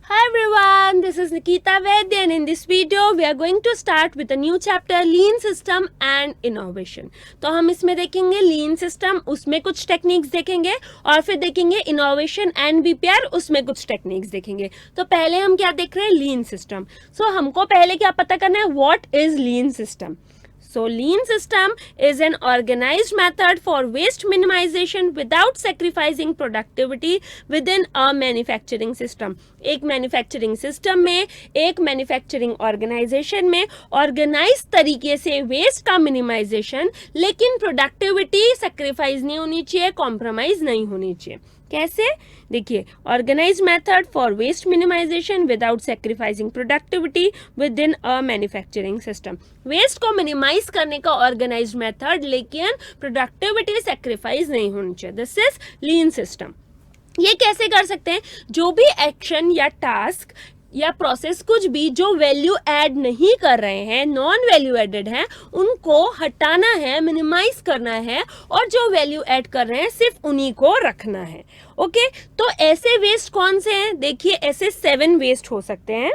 Hi everyone, this is Nikita Vaidya and in this video we are going to start with a new chapter Lean System and Innovation. तो हम इसमें देखेंगे Lean System, उसमें कुछ techniques देखेंगे और फिर देखेंगे Innovation and BPR, उसमें कुछ टेक्निक्स देखेंगे. तो पहले हम क्या देख रहे हैं? Lean System. So हमको पहले क्या पता करना है? What is Lean System? So lean system is an organized method for waste minimization without sacrificing productivity within a manufacturing system. एक मैन्युफैक्चरिंग सिस्टम में, एक मैन्युफैक्चरिंग ऑर्गेनाइजेशन में ऑर्गेनाइज तरीके से वेस्ट का मिनिमाइजेशन, लेकिन प्रोडक्टिविटी सेक्रीफाइस नहीं होनी चाहिए, कॉम्प्रोमाइज नहीं होनी चाहिए. कैसे? देखिए, organize method for waste minimization without sacrificing productivity within a manufacturing system. Waste को मिनिमाइज करने का ऑर्गेनाइज मेथड, लेकिन प्रोडक्टिविटी सेक्रीफाइस नहीं होनी चाहिए. This is lean system. ये कैसे कर सकते हैं? जो भी एक्शन या टास्क या प्रोसेस कुछ भी जो वैल्यू ऐड नहीं कर रहे हैं, नॉन वैल्यू एडेड हैं, उनको हटाना है, मिनिमाइज करना है, और जो वैल्यू ऐड कर रहे हैं सिर्फ उन्हीं को रखना है. ओके, तो ऐसे वेस्ट कौन से हैं? देखिए, ऐसे 7 वेस्ट हो सकते हैं.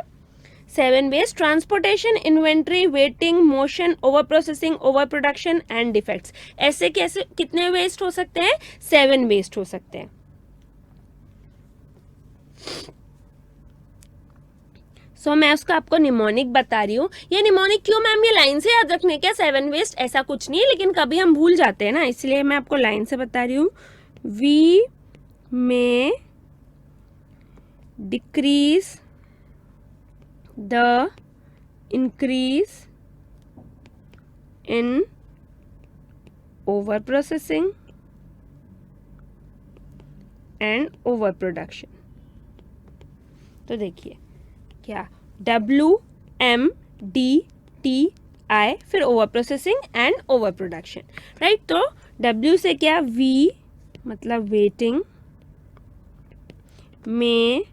7 waste: transportation, inventory, waiting, motion, over processing, over production and defects. ऐसे कैसे कितने वेस्ट हो सकते हैं? 7 वेस्ट हो सकते हैं. सो मैं उसका आपको निमोनिक बता रही हूँ. ये निमोनिक क्यों मैम? ये लाइन से याद रखने क्या? 7 वेस्ट ऐसा कुछ नहीं है, लेकिन कभी हम भूल जाते हैं ना, इसलिए मैं आपको लाइन से बता रही हूँ. वी में decrease the increase in over processing and over production. तो देखिए क्या, WMDTI, फिर over processing and over production, right. तो W से क्या? V मतलब वेटिंग, में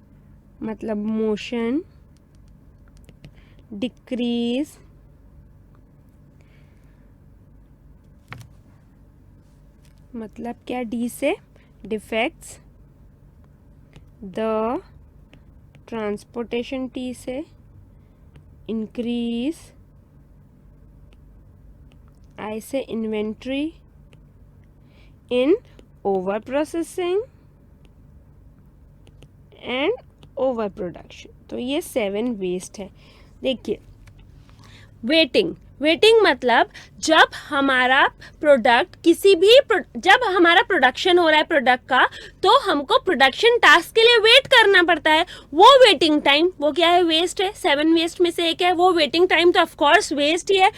मतलब मोशन, डिक्रीज मतलब क्या? D से डिफेक्ट्स, द ट्रांसपोर्टेशन, T से इंक्रीज, I से inventory, in over processing and over production. तो ये 7 वेस्ट है. देखिए, वेटिंग मतलब जब हमारा प्रोडक्ट जब हमारा प्रोडक्शन हो रहा है प्रोडक्ट का, तो हमको प्रोडक्शन टास्क के लिए वेट करना पड़ता है. वो वेटिंग टाइम, वो क्या है? वेस्ट है. 7 वेस्ट में से एक है वो वेटिंग टाइम, तो ऑफ कोर्स वेस्ट ही है.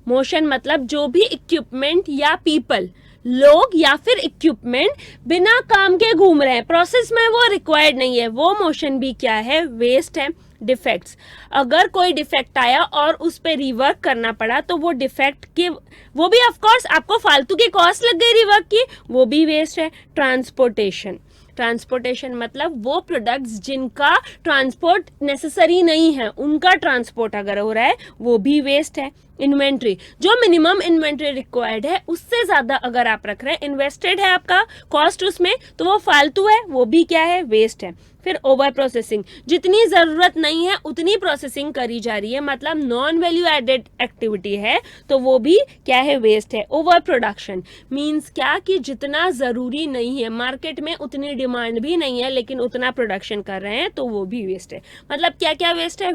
मोशन मतलब जो भी इक्विपमेंट या पीपल, लोग या फिर इक्विपमेंट बिना काम के घूम रहे हैं, प्रोसेस में वो रिक्वायर्ड नहीं है, वो मोशन भी क्या है? वेस्ट है. डिफेक्ट्स, अगर कोई डिफेक्ट आया और उस पर रिवर्क करना पड़ा, तो वो डिफेक्ट के, वो भी ऑफ कोर्स आपको फालतू की कॉस्ट लग गई रिवर्क की, वो भी वेस्ट है. ट्रांसपोर्टेशन मतलब वो प्रोडक्ट्स जिनका ट्रांसपोर्ट नेसेसरी नहीं है, उनका ट्रांसपोर्ट अगर हो रहा है, वो भी वेस्ट है. इन्वेंट्री, जो मिनिमम इन्वेंट्री रिक्वायर्ड है उससे ज़्यादा अगर आप रख रहे हैं, इन्वेस्टेड है आपका कॉस्ट उसमें, तो वो फालतू है, वो भी क्या है? वेस्ट है. फिर ओवर प्रोसेसिंग, जितनी ज़रूरत नहीं है उतनी प्रोसेसिंग करी जा रही है, मतलब नॉन वैल्यू एडेड एक्टिविटी है, तो वो भी क्या है? वेस्ट है. ओवर प्रोडक्शन मीन्स क्या? कि जितना ज़रूरी नहीं है, मार्केट में उतनी डिमांड भी नहीं है, लेकिन उतना प्रोडक्शन कर रहे हैं, तो वो भी वेस्ट है. मतलब क्या क्या वेस्ट है?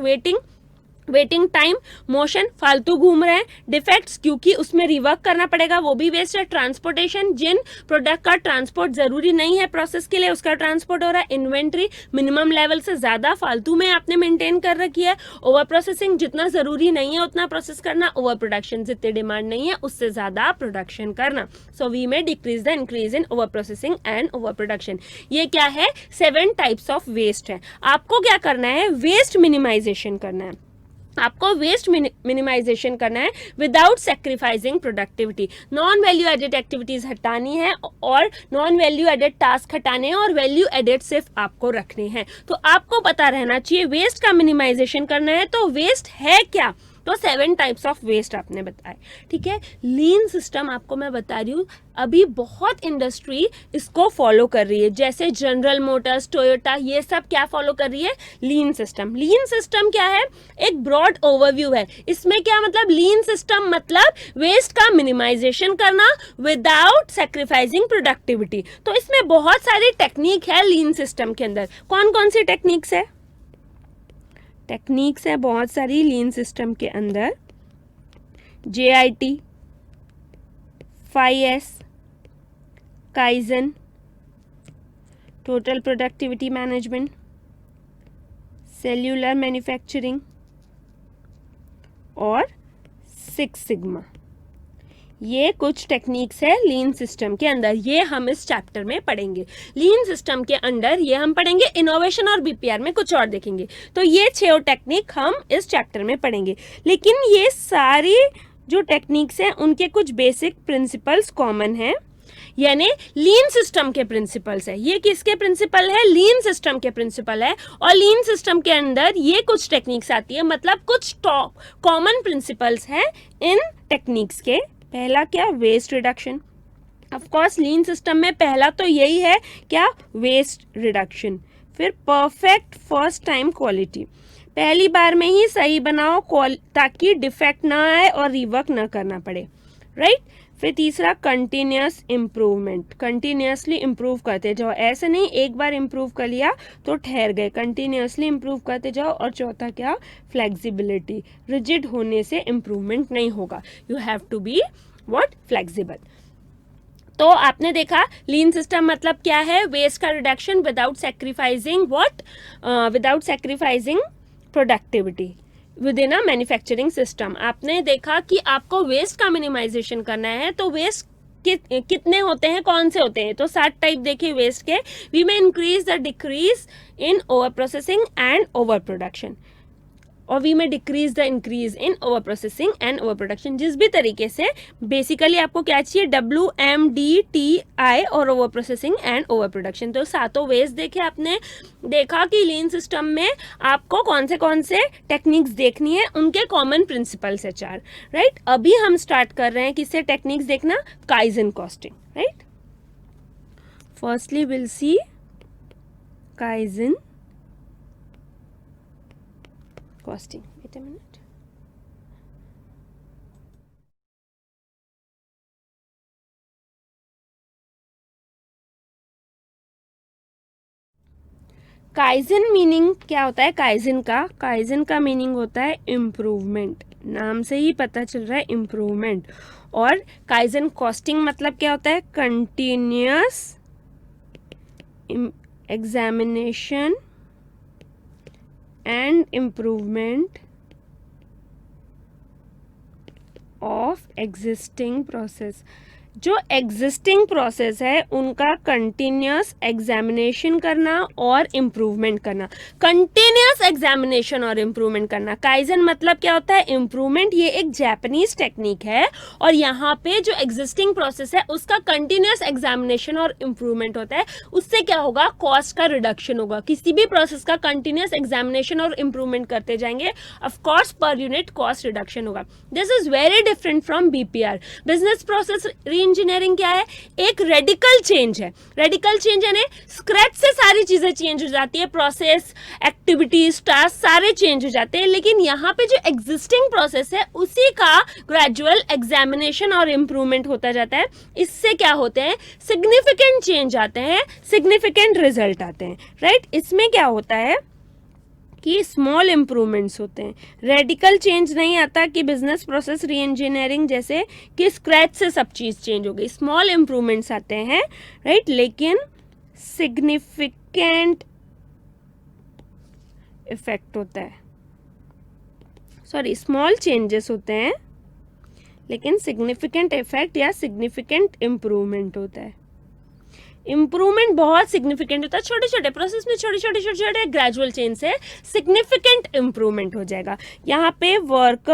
वेटिंग टाइम, मोशन, फालतू घूम रहे हैं. डिफेक्ट्स, क्योंकि उसमें रिवर्क करना पड़ेगा, वो भी वेस्ट है. ट्रांसपोर्टेशन, जिन प्रोडक्ट का ट्रांसपोर्ट जरूरी नहीं है प्रोसेस के लिए, उसका ट्रांसपोर्ट हो रहा है. इन्वेंट्री, मिनिमम लेवल से ज़्यादा फालतू में आपने मेंटेन कर रखी है. ओवर प्रोसेसिंग, जितना ज़रूरी नहीं है उतना प्रोसेस करना. ओवर प्रोडक्शन, जितनी डिमांड नहीं है उससे ज़्यादा प्रोडक्शन करना. सो वी में decrease the increase in over processing and over production. ये क्या है? 7 टाइप्स ऑफ वेस्ट है. आपको क्या करना है? वेस्ट मिनिमाइजेशन करना है. आपको वेस्ट मिनिमाइजेशन करना है without sacrificing productivity. Non value added activities हटानी है और नॉन वैल्यू एडेड टास्क हटाने हैं और वैल्यू एडेड सिर्फ आपको रखने हैं. तो आपको पता रहना चाहिए वेस्ट का मिनिमाइजेशन करना है तो वेस्ट है क्या. तो 7 टाइप्स ऑफ वेस्ट आपने बताए, ठीक है। लीन सिस्टम आपको मैं बता रही हूँ अभी बहुत इंडस्ट्री इसको फॉलो कर रही है, जैसे जनरल मोटर्स, टोयोटा, ये सब क्या फॉलो कर रही है, लीन सिस्टम। लीन सिस्टम क्या है, एक ब्रॉड ओवरव्यू है। इसमें क्या मतलब, लीन सिस्टम मतलब वेस्ट का मिनिमाइजेशन करना विदाउट सैक्रिफाइसिंग प्रोडक्टिविटी। तो इसमें बहुत सारी टेक्निक है लीन सिस्टम के अंदर। कौन कौन सी टेक्निक्स है, टेक्निक्स है बहुत सारी लीन सिस्टम के अंदर। JIT, 5S, kaizen, total productivity management, cellular manufacturing और 6 सिग्मा। ये कुछ टेक्निक्स है लीन सिस्टम के अंदर, ये हम इस चैप्टर में पढ़ेंगे। लीन सिस्टम के अंदर ये हम पढ़ेंगे, इनोवेशन और BPR में कुछ और देखेंगे। तो ये 6 टेक्निक हम इस चैप्टर में पढ़ेंगे। लेकिन ये सारी जो टेक्निक्स हैं उनके कुछ बेसिक प्रिंसिपल्स कॉमन हैं, यानी लीन सिस्टम के प्रिंसिपल्स है। ये किसके प्रिंसिपल है, लीन सिस्टम के प्रिंसिपल है। और लीन सिस्टम के अंदर ये कुछ टेक्निक्स आती है, मतलब कुछ कॉमन प्रिंसिपल्स हैं इन टेक्निक्स के। पहला क्या, waste reduction. Of course lean system में पहला तो यही है क्या, वेस्ट रिडक्शन। फिर परफेक्ट फर्स्ट टाइम क्वालिटी, पहली बार में ही सही बनाओ ताकि डिफेक्ट ना आए और रिवर्क ना करना पड़े, राइट। फिर तीसरा कंटिन्यूस इम्प्रूवमेंट, कंटिन्यूसली इम्प्रूव करते जाओ, ऐसे नहीं एक बार इम्प्रूव कर लिया तो ठहर गए, कंटिन्यूसली इम्प्रूव करते जाओ। और चौथा क्या, फ्लेक्सिबिलिटी, रिजिड होने से इम्प्रूवमेंट नहीं होगा, you have to be what, flexible. तो आपने देखा लीन सिस्टम मतलब क्या है, वेस्ट का reduction without sacrificing what, without sacrificing productivity within a manufacturing system. आपने देखा कि आपको वेस्ट का मिनिमाइजेशन करना है, तो वेस्ट कितने होते हैं, कौन से होते हैं, तो 7 टाइप देखिए वेस्ट के। वी में increase the decrease in over processing and over production, और वी में decrease the increase in over processing and over production. जिस भी तरीके से बेसिकली आपको क्या चाहिए, WMDTI और over processing and over production. तो सातों वेज देखे आपने, देखा कि लीन सिस्टम में आपको कौन से टेक्निक्स देखनी है, उनके कॉमन प्रिंसिपल्स है 4, राइट। अभी हम स्टार्ट कर रहे हैं किससे टेक्निक्स देखना, kaizen costing, right. Firstly will see kaizen costing. Wait a minute. Kaizen meaning क्या होता है, काइजन का मीनिंग होता है इम्प्रूवमेंट, नाम से ही पता चल रहा है इम्प्रूवमेंट। और काइजन कॉस्टिंग मतलब क्या होता है, continuous examination and improvement of existing process। जो एग्जिस्टिंग प्रोसेस है उनका कंटिन्यूस एग्जामिनेशन करना और इम्प्रूवमेंट करना, कंटिन्यूस एग्जामिनेशन और इम्प्रूवमेंट करना। काइजन मतलब क्या होता है, इम्प्रूवमेंट। ये एक जापानीज टेक्निक है, और यहाँ पे जो एग्जिस्टिंग प्रोसेस है उसका कंटिन्यूस एग्जामिनेशन और इम्प्रूवमेंट होता है। उससे क्या होगा, कॉस्ट का रिडक्शन होगा। किसी भी प्रोसेस का कंटिन्यूस एग्जामिनेशन और इम्प्रूवमेंट करते जाएंगे, ऑफकोर्स पर यूनिट कॉस्ट रिडक्शन होगा। This is very different from BPR। Business process engineering क्या है, एक रेडिकल चेंज है। रेडिकल चेंज यानी स्क्रैच से सारी चीजें चेंज हो जाती है, प्रोसेस, एक्टिविटीज, टास्क सारे चेंज हो जाते हैं। लेकिन यहाँ पे जो एग्जिस्टिंग प्रोसेस है उसी का ग्रेजुअल एग्जामिनेशन और इम्प्रूवमेंट होता जाता है। इससे क्या होते हैं, सिग्निफिकेंट चेंज आते हैं, सिग्निफिकेंट रिजल्ट आते हैं, राइट। इसमें क्या होता है कि स्मॉल इम्प्रूवमेंट्स होते हैं, रेडिकल चेंज नहीं आता कि बिजनेस प्रोसेस री इंजीनियरिंग जैसे कि स्क्रैच से सब चीज़ चेंज हो गई। स्मॉल इम्प्रूवमेंट्स आते हैं, राइट, लेकिन सिग्निफिकेंट इफेक्ट होता है, सॉरी स्मॉल चेंजेस होते हैं लेकिन सिग्निफिकेंट इफेक्ट या सिग्निफिकेंट इम्प्रूवमेंट होता है। इम्प्रूवमेंट बहुत सिग्निफिकेंट होता है, छोटे छोटे प्रोसेस में छोटे छोटे ग्रेजुअल चेंज से सिग्निफिकेंट इम्प्रूवमेंट हो जाएगा। यहाँ पे वर्क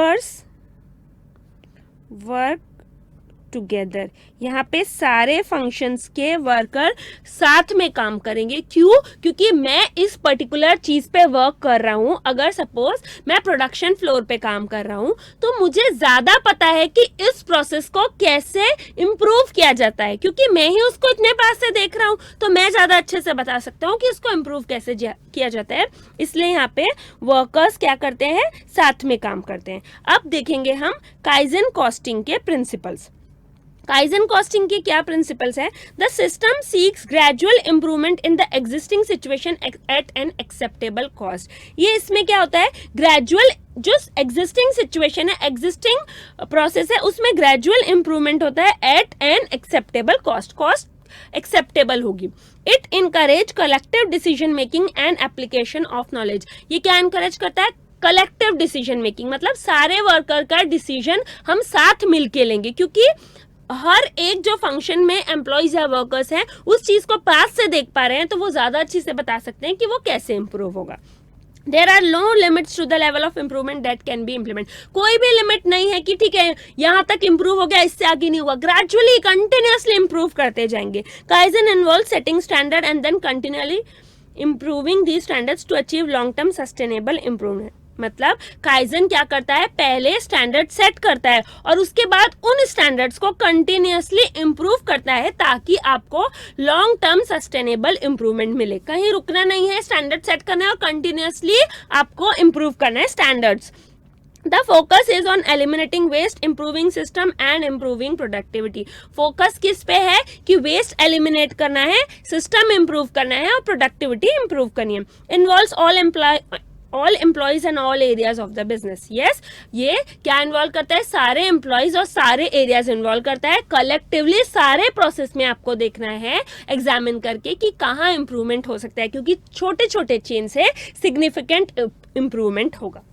टुगेदर। यहाँ पे सारे फंक्शंस के वर्कर साथ में काम करेंगे। क्यों? क्योंकि मैं इस पर्टिकुलर चीज पे वर्क कर रहा हूँ। अगर सपोज मैं प्रोडक्शन फ्लोर पे काम कर रहा हूँ तो मुझे ज्यादा पता है कि इस प्रोसेस को कैसे इम्प्रूव किया जाता है, क्योंकि मैं ही उसको इतने पास से देख रहा हूँ तो मैं ज्यादा अच्छे से बता सकता हूँ कि इसको इम्प्रूव कैसे किया जाता है। इसलिए यहाँ पे वर्कर्स क्या करते हैं, साथ में काम करते हैं। अब देखेंगे हम काइजन कॉस्टिंग के प्रिंसिपल्स। काइजन कॉस्टिंग के क्या प्रिंसिपल्स है? The system seeks gradual improvement in the existing situation at an acceptable cost. ये इसमें क्या होता है, ग्रेजुअल जो एग्जिस्टिंग सिचुएशन है, एग्जिस्टिंग प्रोसेस है, उसमें ग्रेजुअल इंप्रूवमेंट होता है at an acceptable cost. Cost acceptable होगी। It encourage collective decision making and application of knowledge. ये क्या इनकरेज करता है? कलेक्टिव डिसीजन मेकिंग, मतलब सारे वर्कर का डिसीजन हम साथ मिलके लेंगे, क्योंकि हर एक जो फंक्शन में एम्प्लॉयज या वर्कर्स हैं उस चीज को पास से देख पा रहे हैं तो वो ज्यादा अच्छी से बता सकते हैं कि वो कैसे इंप्रूव होगा। There are no limits to the level of improvement that can be implemented. कोई भी लिमिट नहीं है कि ठीक है यहाँ तक इंप्रूव हो गया, इससे आगे नहीं हुआ। ग्रेजुअली कंटिन्यूअसली इंप्रूव करते जाएंगे। Kaizen involve setting standard and then continually improving the standards to achieve long term sustainable improvement. मतलब काइजन क्या करता है, पहले स्टैंडर्ड सेट करता है और उसके बाद उन स्टैंडर्ड्स को कंटिन्यूअसली इंप्रूव करता है ताकि आपको लॉन्ग टर्म सस्टेनेबल इंप्रूवमेंट मिले। कहीं रुकना नहीं है, स्टैंडर्ड सेट करना है और कंटिन्यूअसली आपको इंप्रूव करना है standards. The focus is on eliminating waste, improving system and improving productivity. Focus किस पे है कि वेस्ट एलिमिनेट करना है, सिस्टम इंप्रूव करना है और प्रोडक्टिविटी इंप्रूव करनी है। Involves all employees and all areas of the business. Yes, ये क्या इन्वॉल्व करता है, सारे एम्प्लॉयज और सारे एरियाज इन्वॉल्व करता है। कलेक्टिवली सारे प्रोसेस में आपको देखना है एग्जामिन करके कि कहाँ इंप्रूवमेंट हो सकता है, क्योंकि छोटे छोटे चेंज से सिग्निफिकेंट इंप्रूवमेंट होगा,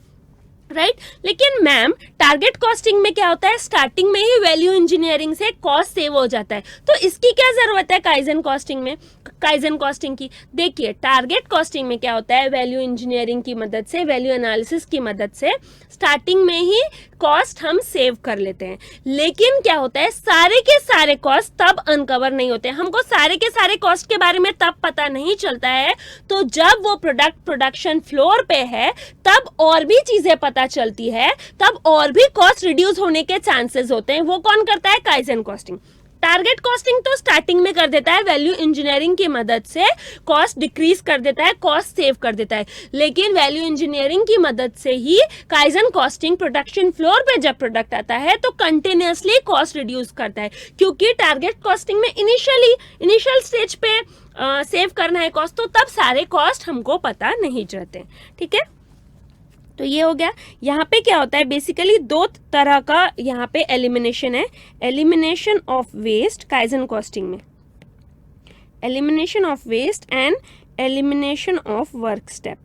राइट लेकिन मैम टारगेट कॉस्टिंग में क्या होता है, स्टार्टिंग में ही वैल्यू इंजीनियरिंग से कॉस्ट सेव हो जाता है, तो इसकी क्या जरूरत है काइजन कॉस्टिंग में, काइजन कॉस्टिंग की? देखिए टारगेट कॉस्टिंग में क्या होता है, वैल्यू इंजीनियरिंग की मदद से, वैल्यू एनालिसिस की मदद से स्टार्टिंग में ही कॉस्ट हम सेव कर लेते हैं। लेकिन क्या होता है, सारे के सारे कॉस्ट तब अनकवर नहीं होते। हमको सारे के सारे कॉस्ट के बारे में तब पता नहीं चलता है तो जब वो प्रोडक्ट प्रोडक्शन फ्लोर पे है, तब और भी चीजें पता चलती है, तब और भी कॉस्ट रिड्यूस होने के चांसेस होते हैं। वो कौन करता है? Kaizen costing. टारगेट कॉस्टिंग तो स्टार्टिंग में कर देता है, वैल्यू इंजीनियरिंग की मदद से कॉस्ट डिक्रीज कर देता है, कॉस्ट सेव कर देता है। लेकिन वैल्यू इंजीनियरिंग की मदद से ही काइजन कॉस्टिंग प्रोडक्शन फ्लोर पे जब प्रोडक्ट आता है तो कंटिन्यूअसली कॉस्ट रिड्यूस करता है, क्योंकि टारगेट कॉस्टिंग में इनिशियल स्टेज पे सेव करना है कॉस्ट, तो तब सारे कॉस्ट हमको पता नहीं चलते। ठीक है, तो ये हो गया। यहाँ पे क्या होता है, बेसिकली दो तरह का यहाँ पे एलिमिनेशन है, elimination of waste kaizen costing में, elimination of waste and elimination of work step.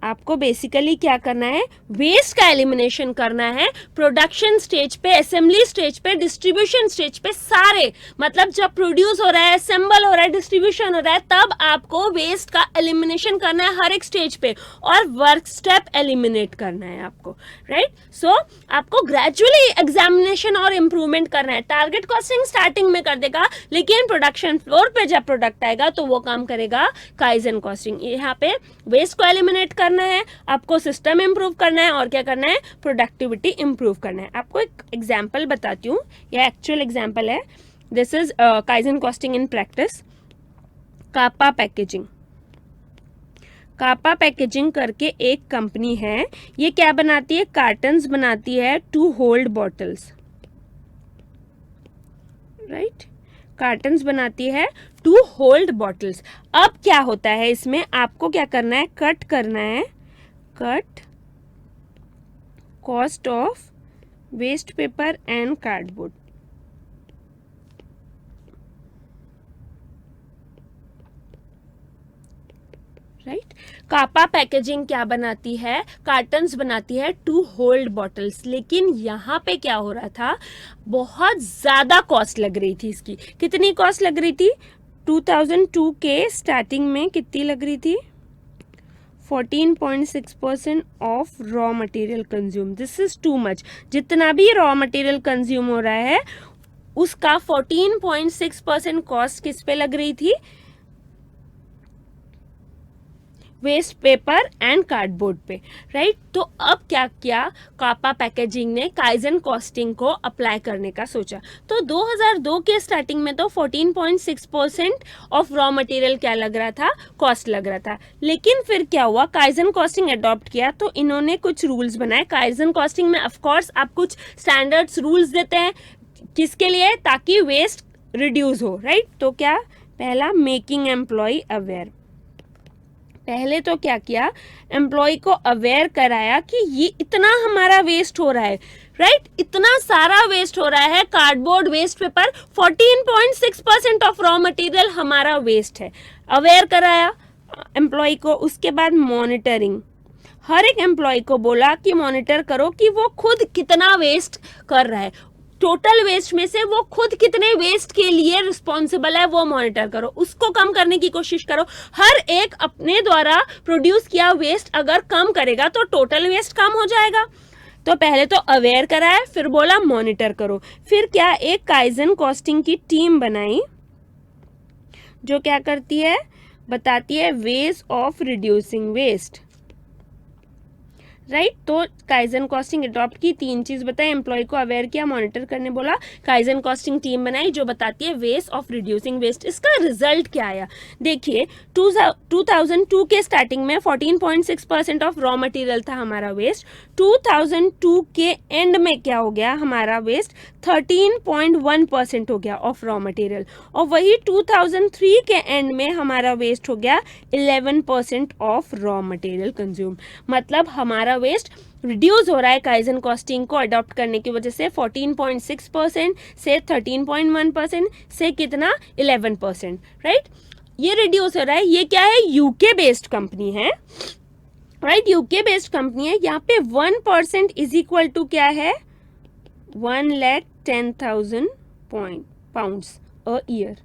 आपको बेसिकली क्या करना है, वेस्ट का एलिमिनेशन करना है प्रोडक्शन स्टेज पे, असेंबली स्टेज पे, डिस्ट्रीब्यूशन स्टेज पे, सारे मतलब जब प्रोड्यूस हो रहा है, असेंबल हो रहा है, डिस्ट्रीब्यूशन हो रहा है, तब आपको वेस्ट का एलिमिनेशन करना है हर एक स्टेज पे, और वर्क स्टेप एलिमिनेट करना है आपको, राइट। सो आपको ग्रेजुअली एग्जामिनेशन और इम्प्रूवमेंट करना है। टारगेट कॉस्टिंग स्टार्टिंग में कर देगा, लेकिन प्रोडक्शन फ्लोर पे जब प्रोडक्ट आएगा तो वो काम करेगा काइजन कॉस्टिंग। यहाँ पे वेस्ट को एलिमिनेट करना है, आपको सिस्टम इंप्रूव करना है, और क्या करना है, प्रोडक्टिविटी इंप्रूव करना है। आपको एक एग्जांपल बताती हूँ, यह एक्चुअल एग्जांपल है। This is kaizen costing in practice. Kappa packaging, Kappa packaging करके एक कंपनी है, ये क्या बनाती है, कार्टन्स बनाती है to hold bottles, right, cartons बनाती है टू होल्ड बॉटल्स। अब क्या होता है, इसमें आपको क्या करना है, कट करना है, cut cost of waste paper and cardboard. Right, Kappa packaging क्या बनाती है, कार्टन्स बनाती है टू होल्ड बॉटल्स। लेकिन यहाँ पे क्या हो रहा था, बहुत ज़्यादा कॉस्ट लग रही थी इसकी। कितनी कॉस्ट लग रही थी, 2002 के स्टार्टिंग में कितनी लग रही थी, 14.6% of raw material consume. This is too much. जितना भी रॉ मटेरियल कंज्यूम हो रहा है उसका 14.6% कॉस्ट किस पे लग रही थी? वेस्ट पेपर एंड कार्डबोर्ड पे, राइट. तो अब क्या किया कापा पैकेजिंग ने? काइजन कॉस्टिंग को अप्लाई करने का सोचा. तो 2002 के स्टार्टिंग में तो 14.6% ऑफ रॉ मटेरियल क्या लग रहा था? कॉस्ट लग रहा था. लेकिन फिर क्या हुआ? काइजन कॉस्टिंग अडॉप्ट किया तो इन्होंने कुछ रूल्स बनाए. काइजन कॉस्टिंग में ऑफकोर्स आप कुछ स्टैंडर्ड्स रूल्स देते हैं. किसके लिए? ताकि वेस्ट रिड्यूस हो, राइट. तो क्या? पहला, मेकिंग एम्प्लॉय अवेयर. पहले तो क्या किया? एम्प्लॉय को अवेयर कराया कि ये इतना हमारा वेस्ट हो रहा है, राइट. इतना सारा वेस्ट हो रहा है. Cardboard, waste paper, 14.6% of raw material हमारा वेस्ट है. अवेयर कराया एम्प्लॉय को. उसके बाद मॉनिटरिंग. हर एक एम्प्लॉय को बोला कि मॉनिटर करो कि वो खुद कितना वेस्ट कर रहा है. टोटल वेस्ट में से वो खुद कितने वेस्ट के लिए रिस्पॉन्सिबल है वो मॉनिटर करो. उसको कम करने की कोशिश करो. हर एक अपने द्वारा प्रोड्यूस किया वेस्ट अगर कम करेगा तो टोटल वेस्ट कम हो जाएगा. तो पहले तो अवेयर कराया, फिर बोला मॉनिटर करो. फिर क्या? एक काइजन कॉस्टिंग की टीम बनाई जो क्या करती है? बताती है ways of reducing waste, right. तो काइजन कॉस्टिंग अडॉप्ट की. 3 चीज बताई. एम्प्लॉय को अवेयर किया, मॉनिटर करने बोला, काइजन कॉस्टिंग टीम बनाई जो बताती है वेज ऑफ रिड्यूसिंग वेस्ट. इसका रिजल्ट क्या आया? देखिए 2002 के स्टार्टिंग में 14.6% ऑफ रॉ मटेरियल था हमारा वेस्ट. 2002 के एंड में क्या हो गया? हमारा वेस्ट 13.1% हो गया ऑफ रॉ मटेरियल. और वही 2003 के एंड में हमारा वेस्ट हो गया 11% ऑफ रॉ मटेरियल कंज्यूम. मतलब हमारा वेस्ट रिड्यूस हो रहा है काइजन कॉस्टिंग को अडॉप्ट करने की वजह से. 14.6% से 13.1% से कितना? 11%, राइट. ये रिड्यूस हो रहा है. ये क्या है? यूके बेस्ड कंपनी है, राइट. यूके बेस्ड कंपनी है. यहाँ पे 1% इज इक्वल टू क्या है? 1,10,000 पाउंड्स अ ईयर.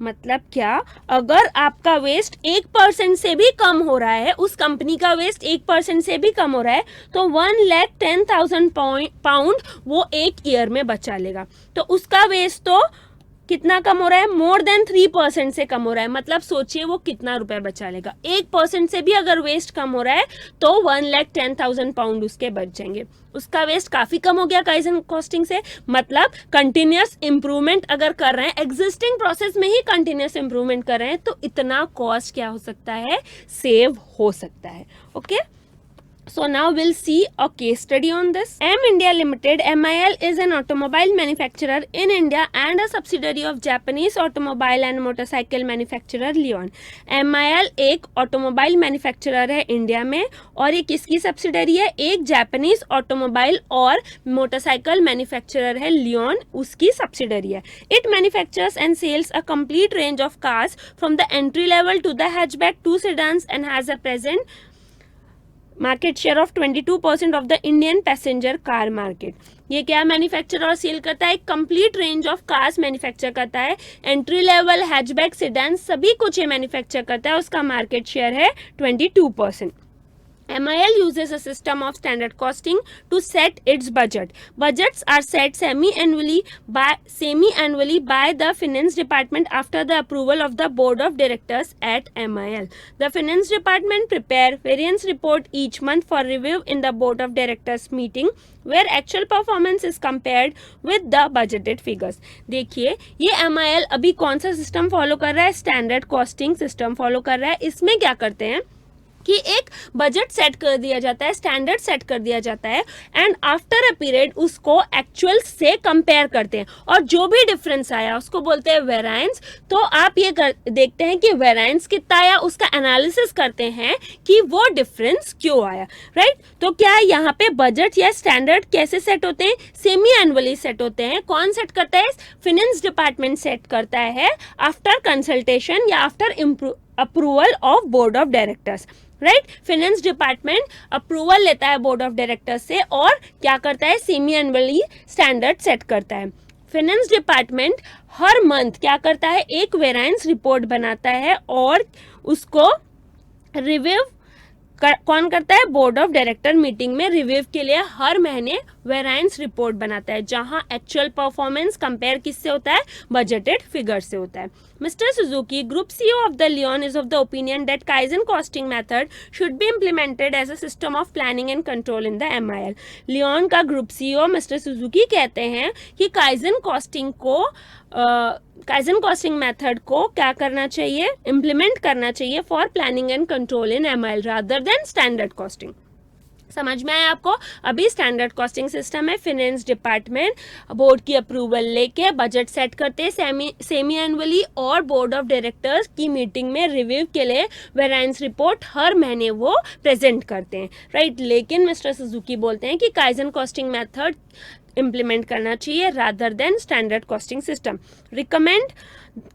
मतलब क्या? अगर आपका वेस्ट 1% से भी कम हो रहा है, उस कंपनी का वेस्ट 1% से भी कम हो रहा है, तो 1,10,000 पाउंड वो एक ईयर में बचा लेगा. तो उसका वेस्ट तो कितना कम हो रहा है? मोर देन 3% से कम हो रहा है. मतलब सोचिए वो कितना रुपए बचा लेगा. 1% से भी अगर वेस्ट कम हो रहा है तो 1,10,000 पाउंड उसके बच जाएंगे. उसका वेस्ट काफी कम हो गया काइजन कॉस्टिंग से. मतलब कंटिन्यूअस इंप्रूवमेंट अगर कर रहे हैं, एग्जिस्टिंग प्रोसेस में ही कंटिन्यूअस इंप्रूवमेंट कर रहे हैं, तो इतना कॉस्ट क्या हो सकता है? सेव हो सकता है. Okay. So now we'll see a case study on this. M India Limited, MIL, is an automobile manufacturer in India and a subsidiary of Japanese automobile and motorcycle manufacturer Lion. MIL एक automobile manufacturer है India में, और ये किसकी subsidiary है? एक Japanese automobile और motorcycle manufacturer है लियोन, उसकी सब्सिडरी है. It manufactures and sales a complete range of cars from the entry level to the hatchback to sedans and has a present market share of 22% of the Indian passenger car market. ये क्या manufacture और sale करता है? एक complete range of cars manufacture करता है. Entry level, hatchback, sedan सभी कुछ ये मैन्युफैक्चर करता है. उसका मार्केट शेयर है 22%. MIL uses a system of standard costing to set its budget. Budgets are set semi-annually by the finance department after the approval of the board of directors at MIL. The finance department prepare variance report each month for review in the board of directors meeting, where actual performance is compared with the budgeted figures. देखिए ये MIL अभी कौन सा system follow कर रहा है? Standard costing system follow कर रहा है. इसमें क्या करते हैं कि एक बजट सेट कर दिया जाता है, स्टैंडर्ड सेट कर दिया जाता है, एंड आफ्टर अ पीरियड उसको एक्चुअल से कंपेयर करते हैं, और जो भी डिफरेंस आया उसको बोलते हैं वेरिएंस. तो आप ये देखते हैं कि वेरिएंस कितना आया, उसका एनालिसिस करते हैं कि वो डिफरेंस क्यों आया, राइट. तो क्या यहाँ पे बजट या स्टैंडर्ड कैसे सेट होते हैं? सेमी एनुअली सेट होते हैं. कौन सेट करता है? फिनेंस डिपार्टमेंट सेट करता है आफ्टर कंसल्टेशन या after approval of board of directors, right. Finance department approval लेता है बोर्ड ऑफ डायरेक्टर्स से और क्या करता है? सेमी एनुअली स्टैंडर्ड सेट करता है. फिनेंस डिपार्टमेंट हर मंथ क्या करता है? एक वेरिएंस रिपोर्ट बनाता है और उसको रिव्यू कौन करता है? बोर्ड ऑफ डायरेक्टर मीटिंग में रिव्यू के लिए हर महीने वेरिएंस रिपोर्ट बनाता है, जहां एक्चुअल परफॉर्मेंस कंपेयर किससे होता है? बजटेड फिगर से होता है. Mister Suzuki, group CEO of the Lion, is of the opinion that kaizen costing method should be implemented as a system of planning and control in the MIL. Lion का group CEO mister Suzuki कहते हैं कि kaizen costing method को क्या करना चाहिए? Implement करना चाहिए for planning and control in MIL rather than standard costing. समझ में आया आपको? अभी स्टैंडर्ड कॉस्टिंग सिस्टम है, फिनेंस डिपार्टमेंट बोर्ड की अप्रूवल लेके बजट सेट करते हैं सेमी एनुअली, और बोर्ड ऑफ डायरेक्टर्स की मीटिंग में रिव्यू के लिए वेरिएंस रिपोर्ट हर महीने वो प्रेजेंट करते हैं, राइट. लेकिन मिस्टर सुजुकी बोलते हैं कि काइजन कॉस्टिंग मेथड इम्प्लीमेंट करना चाहिए rather than standard costing system. Recommend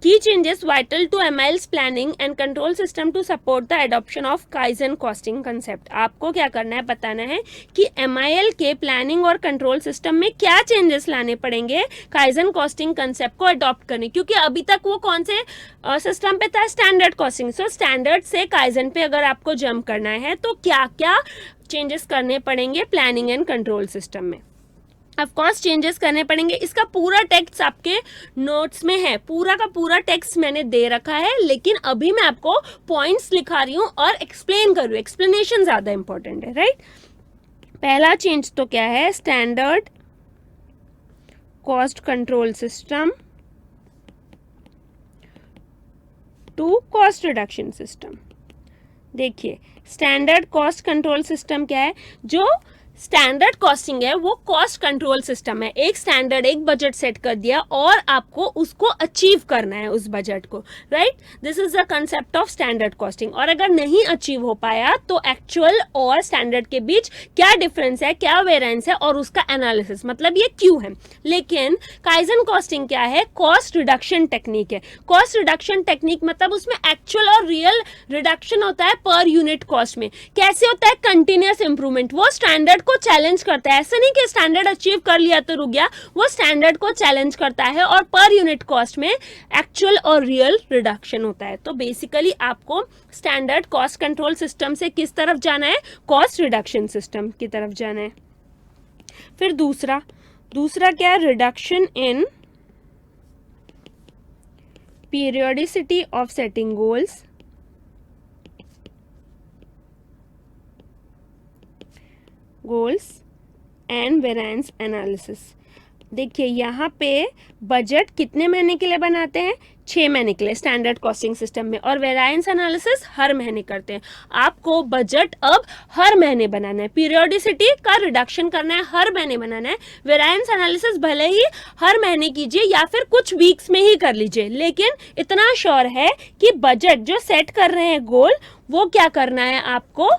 key changes vital to MIL's planning and control system to support the adoption of Kaizen costing concept. आपको क्या करना है? बताना है कि MIL के प्लानिंग और कंट्रोल सिस्टम में क्या चेंजेस लाने पड़ेंगे काइजन कॉस्टिंग कंसेप्ट को अडॉप्ट करने, क्योंकि अभी तक वो कौन से सिस्टम पे था? Standard costing. सो स्टैंडर्ड से काइजन पे अगर आपको जंप करना है तो क्या क्या चेंजेस करने पड़ेंगे प्लानिंग एंड कंट्रोल सिस्टम में? ऑफ कोर्स चेंजेस करने पड़ेंगे. इसका पूरा टेक्स्ट आपके नोट्स में है, पूरा का पूरा टेक्स्ट मैंने दे रखा है, लेकिन अभी मैं आपको पॉइंट्स लिखा रही हूँ और एक्सप्लेन कर रही हूँ. एक्सप्लेनेशन ज़्यादा इंपॉर्टेंट है, राइट. पहला चेंज तो क्या है? Standard cost control system to cost reduction system. देखिए, स्टैंडर्ड कॉस्ट कंट्रोल सिस्टम क्या है? जो स्टैंडर्ड कॉस्टिंग है वो कॉस्ट कंट्रोल सिस्टम है. एक स्टैंडर्ड, एक बजट सेट कर दिया और आपको उसको अचीव करना है उस बजट को, right. This is the concept of standard costing. और अगर नहीं अचीव हो पाया तो एक्चुअल और स्टैंडर्ड के बीच क्या डिफरेंस है, क्या वेरिएंस है, और उसका एनालिसिस, मतलब ये क्यों है. लेकिन काइजन कॉस्टिंग क्या है? कॉस्ट रिडक्शन टेक्निक है. कॉस्ट रिडक्शन टेक्निक मतलब उसमें एक्चुअल और रियल रिडक्शन होता है पर यूनिट कॉस्ट में. कैसे होता है? Continuous improvement. वो स्टैंडर्ड को चैलेंज करता है. ऐसा नहीं कि स्टैंडर्ड अचीव कर लिया तो रुक गया, वो स्टैंडर्ड को चैलेंज करता है और पर यूनिट कॉस्ट में एक्चुअल और रियल रिडक्शन होता है. तो बेसिकली आपको स्टैंडर्ड कॉस्ट कंट्रोल सिस्टम से किस तरफ जाना है? कॉस्ट रिडक्शन सिस्टम की तरफ जाना है. फिर दूसरा क्या है? Reduction in periodicity of setting goals and variance analysis. देखिए, यहाँ पे बजट कितने महीने के लिए बनाते हैं? 6 महीने के लिए स्टैंडर्ड कॉस्टिंग सिस्टम में, और वेरिएंस एनालिसिस हर महीने करते हैं. आपको बजट अब हर महीने बनाना है, पीरियोडिसिटी का रिडक्शन करना है, हर महीने बनाना है. वेरिएंस एनालिसिस भले ही हर महीने कीजिए या फिर कुछ वीक्स में ही कर लीजिए, लेकिन इतना श्योर है कि बजट जो सेट कर रहे हैं गोल, वो क्या करना है आपको?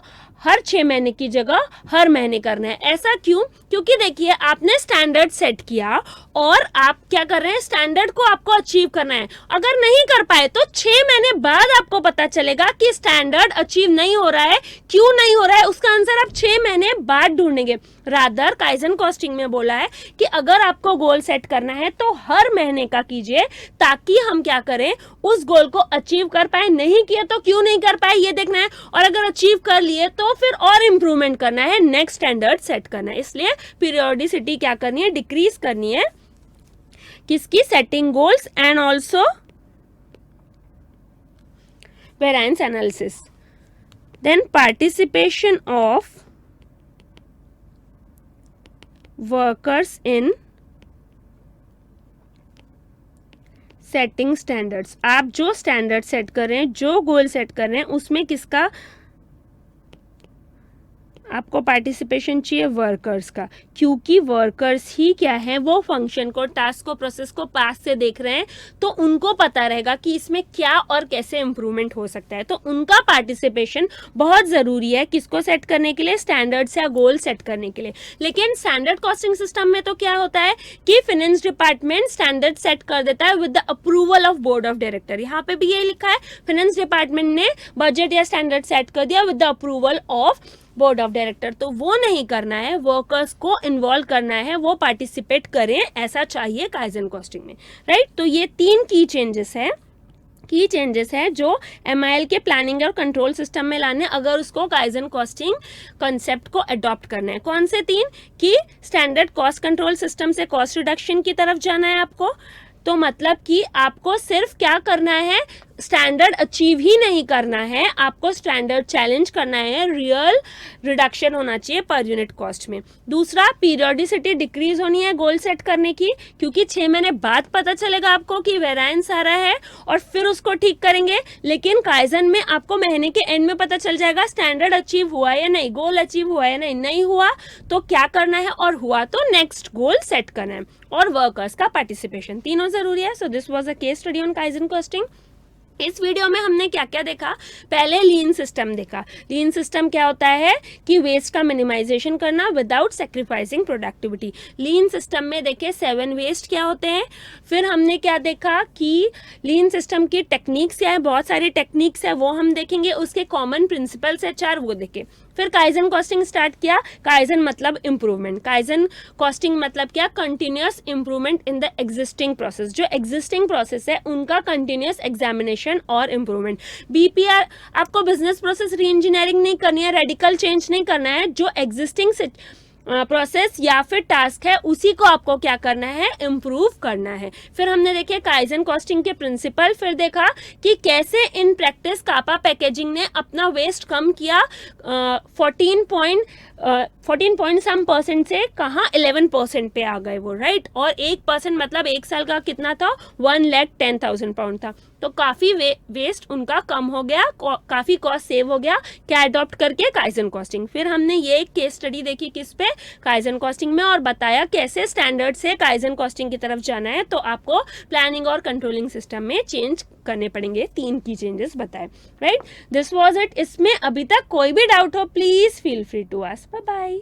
हर 6 महीने की जगह हर महीने करना है. ऐसा क्यों? क्योंकि देखिए, आपने स्टैंडर्ड सेट किया और आप क्या कर रहे हैं? स्टैंडर्ड को आपको अचीव करना है. अगर नहीं कर पाए तो 6 महीने बाद आपको पता चलेगा कि स्टैंडर्ड अचीव नहीं हो रहा है. क्यों नहीं हो रहा है? उसका आंसर आप 6 महीने बाद ढूंढेंगे. रादर काइजन कॉस्टिंग में बोला है कि अगर आपको गोल सेट करना है तो हर महीने का कीजिए, ताकि हम क्या करें? उस गोल को अचीव कर पाए. नहीं किया तो क्यों नहीं कर पाए ये देखना है, और अगर अचीव कर लिए तो फिर और इंप्रूवमेंट करना है, नेक्स्ट स्टैंडर्ड सेट करना है. इसलिए पीरियोडिसिटी क्या करनी है? डिक्रीज करनी है. किसकी? Setting goals and also variance analysis. Then participation of workers in setting standards. आप जो स्टैंडर्ड सेट कर रहे हैं, जो गोल सेट कर रहे हैं, उसमें किसका आपको पार्टिसिपेशन चाहिए? वर्कर्स का. क्योंकि वर्कर्स ही क्या है? वो फंक्शन को, टास्क को, प्रोसेस को पास से देख रहे हैं, तो उनको पता रहेगा कि इसमें क्या और कैसे इंप्रूवमेंट हो सकता है. तो उनका पार्टिसिपेशन बहुत ज़रूरी है. किसको सेट करने के लिए? स्टैंडर्ड्स या गोल सेट करने के लिए. लेकिन स्टैंडर्ड कॉस्टिंग सिस्टम में तो क्या होता है कि फाइनेंस डिपार्टमेंट स्टैंडर्ड सेट कर देता है with the approval of board of director. यहाँ पे भी ये लिखा है, फाइनेंस डिपार्टमेंट ने बजट या स्टैंडर्ड सेट कर दिया with the approval of board of director. तो वो नहीं करना है, वर्कर्स को इन्वॉल्व करना है, वो पार्टिसिपेट करें, ऐसा चाहिए काइजन कॉस्टिंग में, राइट. तो ये 3 की चेंजेस है की चेंजेस है जो MIL के प्लानिंग और कंट्रोल सिस्टम में लाने अगर उसको काइजन कॉस्टिंग कंसेप्ट को अडॉप्ट करना है। कौन से 3? कि स्टैंडर्ड कॉस्ट कंट्रोल सिस्टम से कॉस्ट रिडक्शन की तरफ जाना है आपको, तो मतलब कि आपको सिर्फ क्या करना है, स्टैंडर्ड अचीव ही नहीं करना है, आपको स्टैंडर्ड चैलेंज करना है, रियल रिडक्शन होना चाहिए पर यूनिट कॉस्ट में। दूसरा, पीरियोडिसिटी डिक्रीज होनी है गोल सेट करने की, क्योंकि 6 महीने बाद पता चलेगा आपको कि वेरिएंस आ रहा है और फिर उसको ठीक करेंगे, लेकिन काइजन में आपको महीने के एंड में पता चल जाएगा स्टैंडर्ड अचीव हुआ या नहीं, गोल अचीव हुआ या नहीं हुआ तो क्या करना है, और हुआ तो नेक्स्ट गोल सेट करना है, और वर्कर्स का पार्टिसिपेशन, तीनों जरूरी है। So this was a case study on kaizen costing. इस वीडियो में हमने क्या क्या देखा, पहले लीन सिस्टम देखा। लीन सिस्टम क्या होता है कि वेस्ट का मिनिमाइजेशन करना विदाउट सेक्रीफाइसिंग प्रोडक्टिविटी। लीन सिस्टम में देखे 7 वेस्ट क्या होते हैं। फिर हमने क्या देखा कि लीन सिस्टम की टेक्निक्स क्या है, बहुत सारी टेक्निक्स है वो हम देखेंगे, उसके कॉमन प्रिंसिपल्स है 4 वो देखे। फिर काइजन कॉस्टिंग स्टार्ट किया। काइजन मतलब इम्प्रूवमेंट, काइजन कॉस्टिंग मतलब क्या, continuous improvement in the existing process, जो एग्जिस्टिंग प्रोसेस है उनका कंटिन्यूअस एग्जामिनेशन और इम्प्रूवमेंट। BPR आपको बिजनेस प्रोसेस री इंजीनियरिंग नहीं करनी है, रेडिकल चेंज नहीं करना है, जो एग्जिस्टिंग प्रोसेस या फिर टास्क है उसी को आपको क्या करना है, इम्प्रूव करना है। फिर हमने देखे काइजन कॉस्टिंग के प्रिंसिपल, फिर देखा कि कैसे इन प्रैक्टिस कापा पैकेजिंग ने अपना वेस्ट कम किया 14% से कहाँ 11% पे आ गए वो, राइट। और 1% मतलब 1 साल का कितना था, 1,10,000 पाउंड था, तो काफ़ी वेस्ट उनका कम हो गया, काफ़ी कॉस्ट सेव हो गया, क्या अडॉप्ट करके, काइजन कॉस्टिंग। फिर हमने ये एक केस स्टडी देखी किस पे, काइजन कॉस्टिंग में, और बताया कैसे स्टैंडर्ड से काइजन कॉस्टिंग की तरफ जाना है, तो आपको प्लानिंग और कंट्रोलिंग सिस्टम में चेंज करने पड़ेंगे। 3 की चेंजेस बताए, राइट। This was it. इसमें अभी तक कोई भी डाउट हो please feel free to ask. Bye bye.